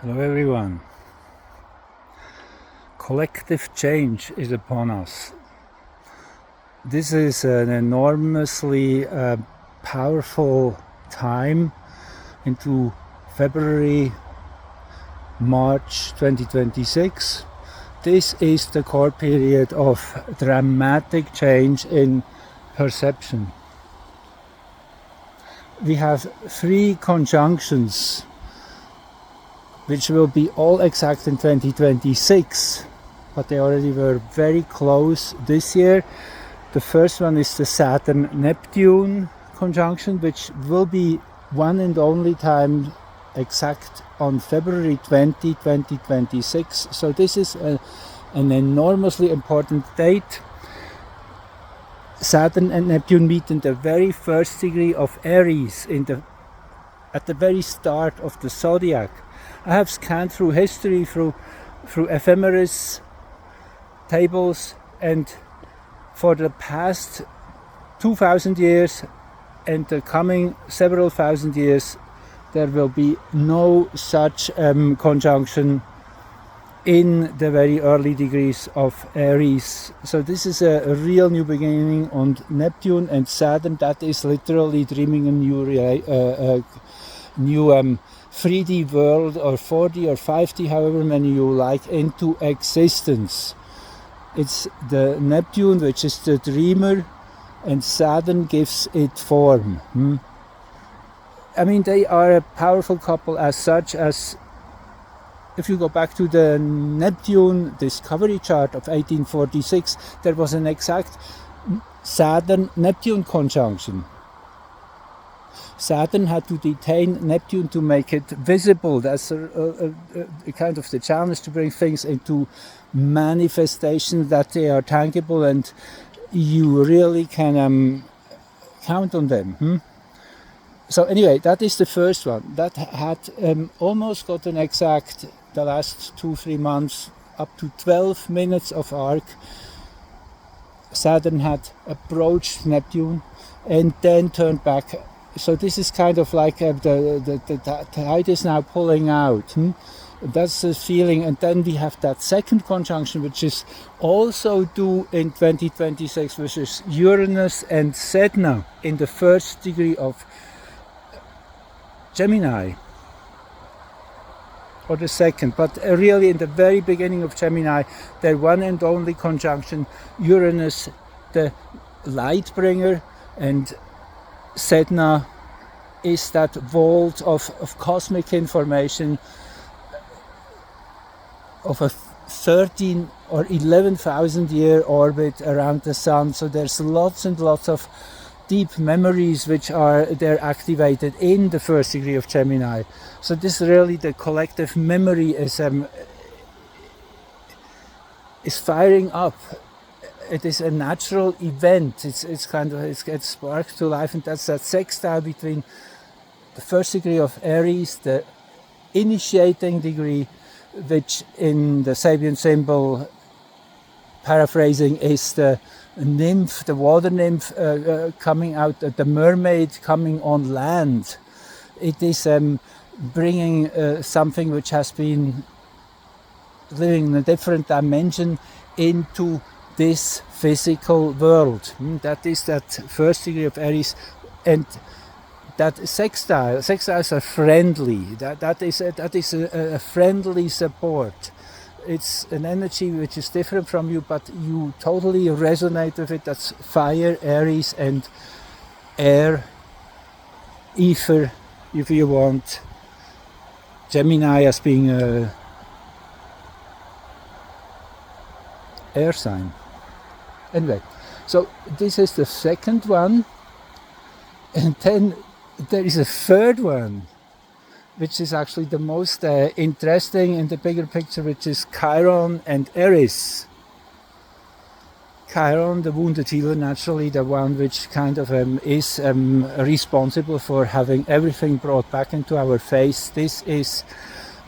Hello everyone. Collective change is upon us. This is an enormously powerful time into February, March 2026. This is the core period of dramatic change in perception. We have 3 conjunctions which will be all exact in 2026, but they already were very close this year. The first one is the Saturn-Neptune conjunction, which will be one and only time exact on February 20, 2026. So this is an enormously important date. Saturn and Neptune meet in the very first degree of Aries, at the very start of the zodiac. I have scanned through history, through ephemeris tables, and for the past 2000 years and the coming several thousand years, there will be no such conjunction in the very early degrees of Aries. So this is a real new beginning on Neptune and Saturn. That is literally dreaming a new 3D world, or 4D or 5D, however many you like, into existence. It's the Neptune which is the dreamer, and Saturn gives it form. I mean, they are a powerful couple as such. As if you go back to the Neptune discovery chart of 1846, there was an exact Saturn-Neptune conjunction. Saturn had to detain Neptune to make it visible. That's a kind of the challenge, to bring things into manifestation, that they are tangible and you really can count on them. So anyway, that is the first one. That had almost got an exact, the last 2-3 months, up to 12 minutes of arc. Saturn had approached Neptune and then turned back. So this is kind of like the tide is now pulling out. That's the feeling. And then we have that second conjunction, which is also due in 2026, which is Uranus and Sedna in the first degree of Gemini, or the second, but really in the very beginning of Gemini, their one and only conjunction. Uranus, the light bringer, and Sedna is that vault of cosmic information of a 13 or 11,000 year orbit around the sun. So there's lots and lots of deep memories which are there activated in the first degree of Gemini. So this really, the collective memory is firing up. It is a natural event. It's kind of, it gets sparked to life, and that's that sextile between the first degree of Aries, the initiating degree, which in the Sabian symbol, paraphrasing, is the nymph, the water nymph coming out, the mermaid coming on land. It is bringing something which has been living in a different dimension into this physical world. That is that first degree of Aries. And that sextiles are friendly. That is a friendly support. It's an energy which is different from you, but you totally resonate with it. That's fire, Aries, and air, ether, if you want. Gemini as being a air sign. Anyway, so this is the second one, and then there is a third one, which is actually the most interesting in the bigger picture, which is Chiron and Eris. Chiron, the wounded healer, naturally the one which kind of is responsible for having everything brought back into our face. This is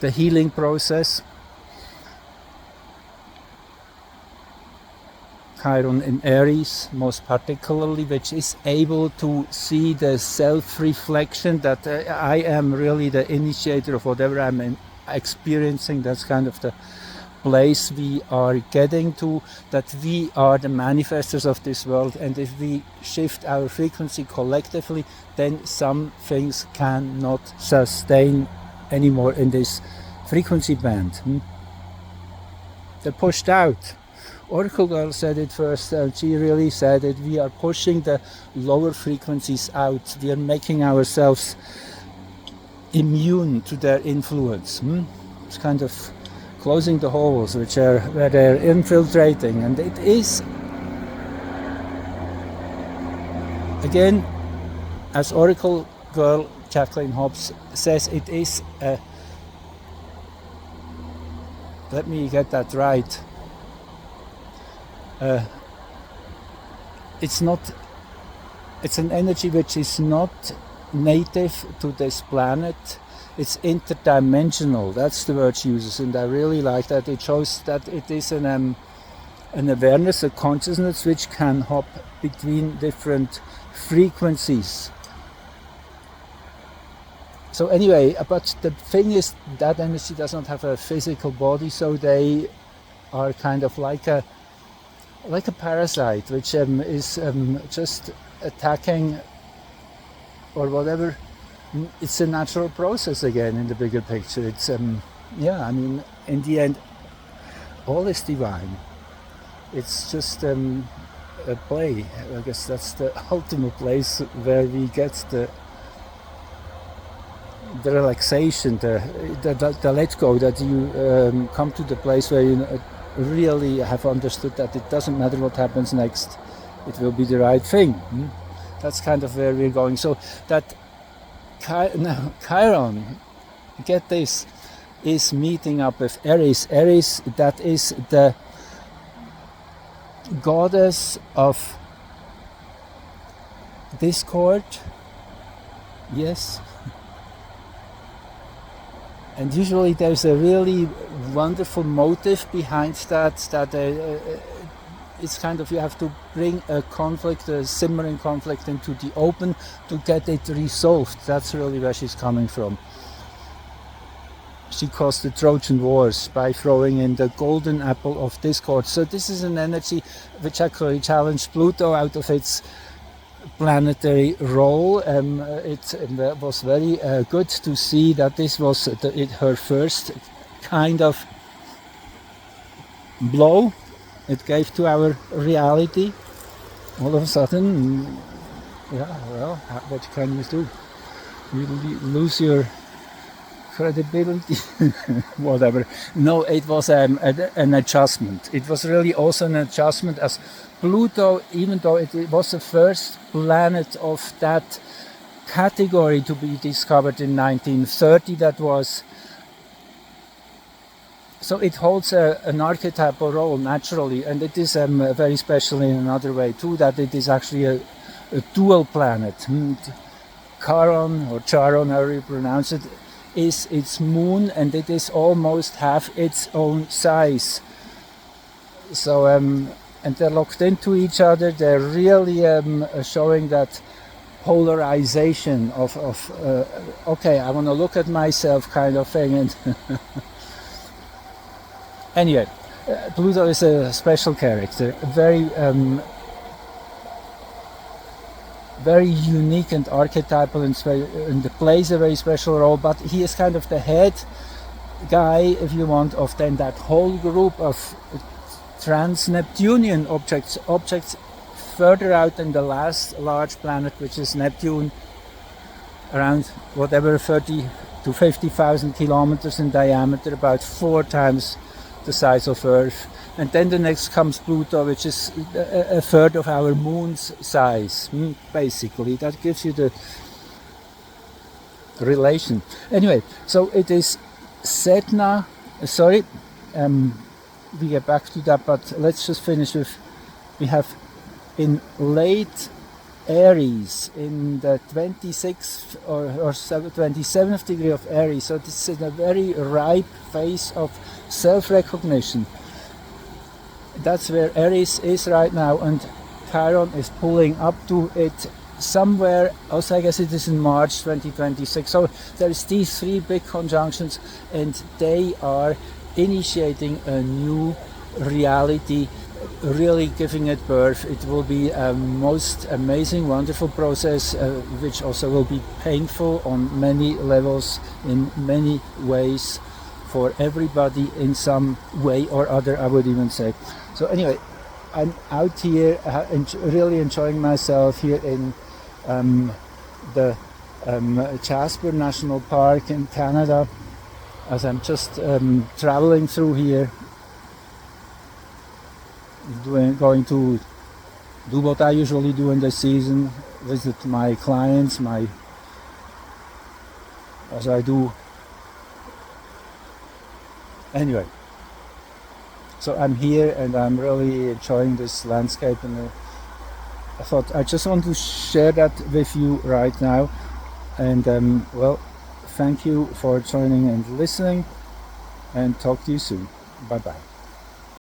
the healing process. Chiron in Aries, most particularly, which is able to see the self-reflection that I am really the initiator of whatever I'm experiencing. That's kind of the place we are getting to, that we are the manifestors of this world, and if we shift our frequency collectively, then some things cannot sustain anymore in this frequency band. They're pushed out. Oracle Girl said it first, she really said it, we are pushing the lower frequencies out, we are making ourselves immune to their influence. It's kind of closing the holes where they're infiltrating, and it is, again, as Oracle Girl Jacqueline Hobbs says, it is a, let me get that right, it's an energy which is not native to this planet. It's interdimensional. That's the word she uses, and I really like that. It shows that it is an awareness, a consciousness which can hop between different frequencies. So anyway, but the thing is that energy does not have a physical body, so they are kind of like a parasite, which is just attacking or whatever. It's a natural process again in the bigger picture. It's yeah, I mean, in the end, all is divine. It's just a play. I guess that's the ultimate place where we get the relaxation, the let go, that you come to the place where you really have understood that it doesn't matter what happens next, it will be the right thing. That's kind of where we're going. So that Chiron, get this, is meeting up with Eris. Eris, that is the goddess of discord. Yes. And usually there's a really wonderful motive behind that it's kind of, you have to bring a conflict, a simmering conflict, into the open to get it resolved. That's really where she's coming from. She caused the Trojan Wars by throwing in the golden apple of discord. So this is an energy which actually challenged Pluto out of its planetary role. It was very good to see that this was her first kind of blow it gave to our reality. All of a sudden, yeah, well, what can you do? You lose your credibility, whatever. No, it was an adjustment. It was really also an adjustment, as Pluto, even though it was the first planet of that category to be discovered in 1930, that was, so it holds an archetypal role naturally, and it is very special in another way too, that it is actually a dual planet. Chiron, or Chiron, however you pronounce it, is its moon, and it is almost half its own size. So and they're locked into each other. They're really showing that polarization of okay, I want to look at myself kind of thing. And anyway, Pluto is a special character, very unique and archetypal, and plays a very special role, but he is kind of the head guy, if you want, of then that whole group of trans-Neptunian objects further out than the last large planet, which is Neptune, around whatever 30 to 50,000 kilometers in diameter, about 4 times the size of Earth. And then the next comes Pluto, which is a third of our moon's size, basically. That gives you the relation. Anyway, so it is Sedna, we get back to that, but let's just finish with, we have in late Aries, in the 26th or 27th degree of Aries, so this is a very ripe phase of self-recognition. That's where Eris is right now, and Chiron is pulling up to it somewhere, also I guess it is in March 2026. So there's these three big conjunctions, and they are initiating a new reality, really giving it birth. It will be a most amazing, wonderful process, which also will be painful on many levels, in many ways, for everybody in some way or other, I would even say. So anyway, I'm out here really enjoying myself here in the Jasper National Park in Canada, as I'm just traveling through here, going to do what I usually do in the season, visit my clients, as I do. Anyway, so I'm here and I'm really enjoying this landscape, and I thought I just want to share that with you right now. And well, thank you for joining and listening, and talk to you soon. Bye bye.